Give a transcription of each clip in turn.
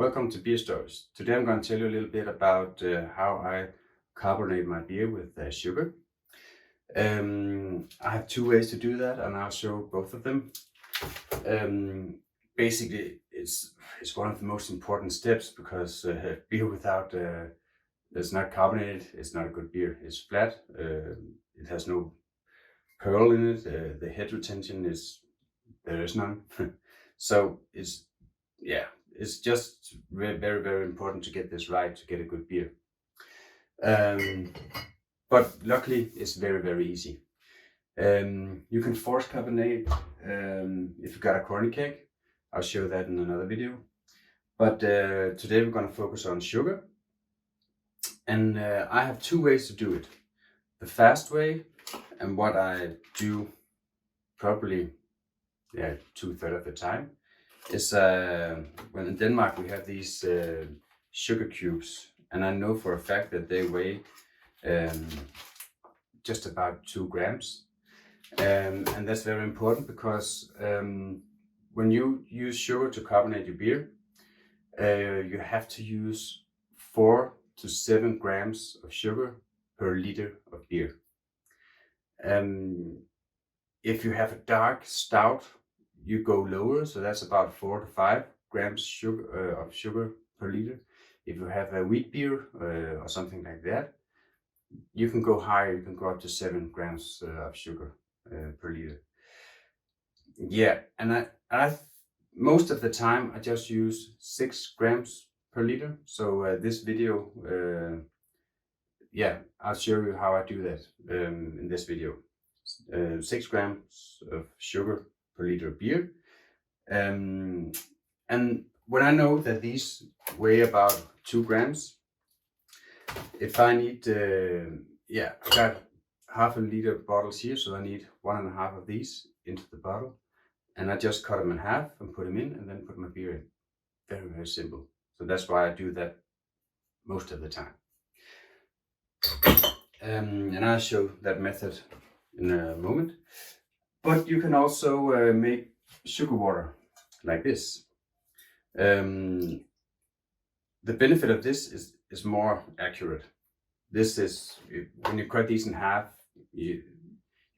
Welcome to Beerstories. Today I'm going to tell you a little bit about how I carbonate my beer with sugar. I have two ways to do that, and I'll show both of them. Basically, it's one of the most important steps because beer without it's not carbonated, it's not a good beer. It's flat. It has no pearl in it. The head retention there is none. So it's just very important to get this right to get a good beer. But luckily it's very easy. You can force carbonate if you've got a corny keg. I'll show that in another video. But today we're going to focus on sugar. And I have two ways to do it. The fast way, and what I do probably 2/3 of the time, is when in Denmark we have these sugar cubes, and I know for a fact that they weigh just about 2 grams, and that's very important because when you use sugar to carbonate your beer, you have to use 4 to 7 grams of sugar per liter of beer. If you have a dark stout, you go lower, so that's about 4 to 5 grams of sugar per liter. If you have a wheat beer or something like that, you can go higher. You can go up to 7 grams of sugar per liter. Yeah, and I most of the time I just use 6 grams per liter. So this video, I'll show you how I do that in this video. 6 grams of sugar per liter of beer. And when I know that these weigh about 2 grams, if I need, I got half a liter bottles here, so I need 1.5 of these into the bottle. And I just cut them in half and put them in, and then put my beer in. Very simple. So that's why I do that most of the time. And I'll show that method in a moment. But you can also make sugar water like this. The benefit of this is more accurate. This is, when you cut these in half, you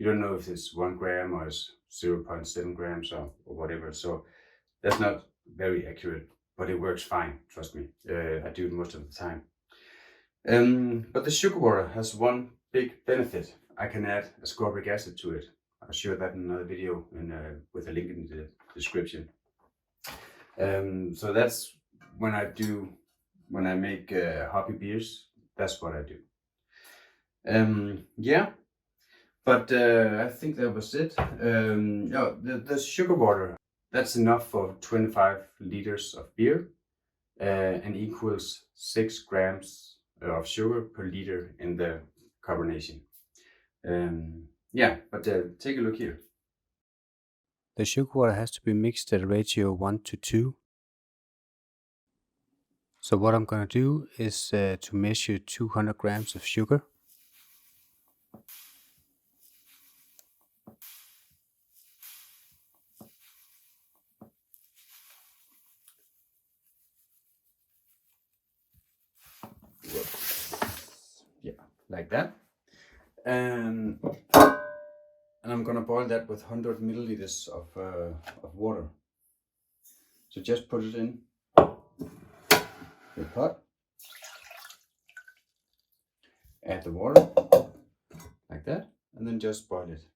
don't know if it's 1 gram or it's 0.7 grams or whatever. So that's not very accurate, but it works fine. Trust me. I do it most of the time. But the sugar water has one big benefit. I can add ascorbic acid to it. I'll show that in another video with a link in the description. So that's when I make hobby beers, that's what I do. But I think that was it. The sugar water, that's enough for 25 liters of beer and equals 6 grams of sugar per liter in the carbonation. Take a look here. The sugar water has to be mixed at a ratio 1 to 2. So what I'm going to do is to measure 200 grams of sugar. Like that. And I'm gonna boil that with 100 milliliters of water. So just put it in the pot, add the water like that, and then just boil it.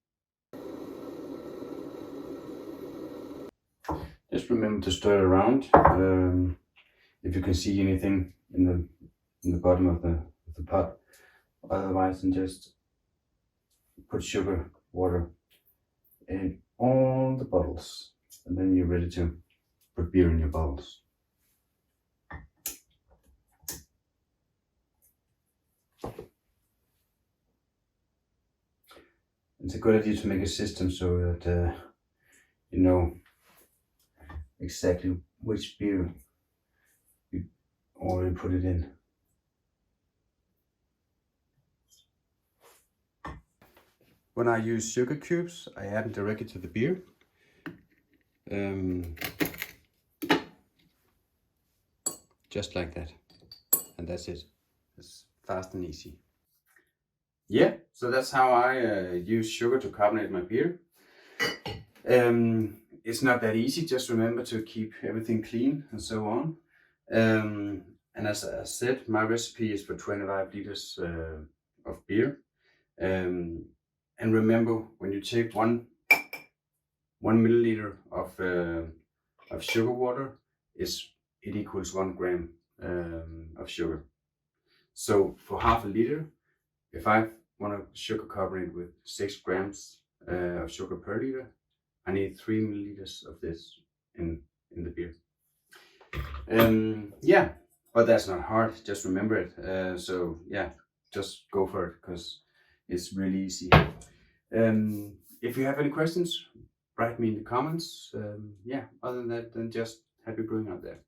Just remember to stir it around. If you can see anything in the bottom of the pot. Otherwise, then just put sugar water in all the bottles, and then you're ready to put beer in your bottles. It's a good idea to make a system so that you know exactly which beer you already put it in. When I use sugar cubes, I add them directly to the beer. just like that, and that's it. It's fast and easy. Yeah, so that's how I use sugar to carbonate my beer. It's not that easy. Just remember to keep everything clean and so on. And as I said, my recipe is for 25 liters of beer. And remember, when you take one milliliter of sugar water, it equals 1 gram of sugar. So for half a liter, if I want to sugar carbonate with 6 grams of sugar per liter, I need 3 milliliters of this in the beer. Yeah, but that's not hard. Just remember it. So yeah, just go for it because it's really easy. If you have any questions, write me in the comments. Yeah, other than that, then just happy brewing out there.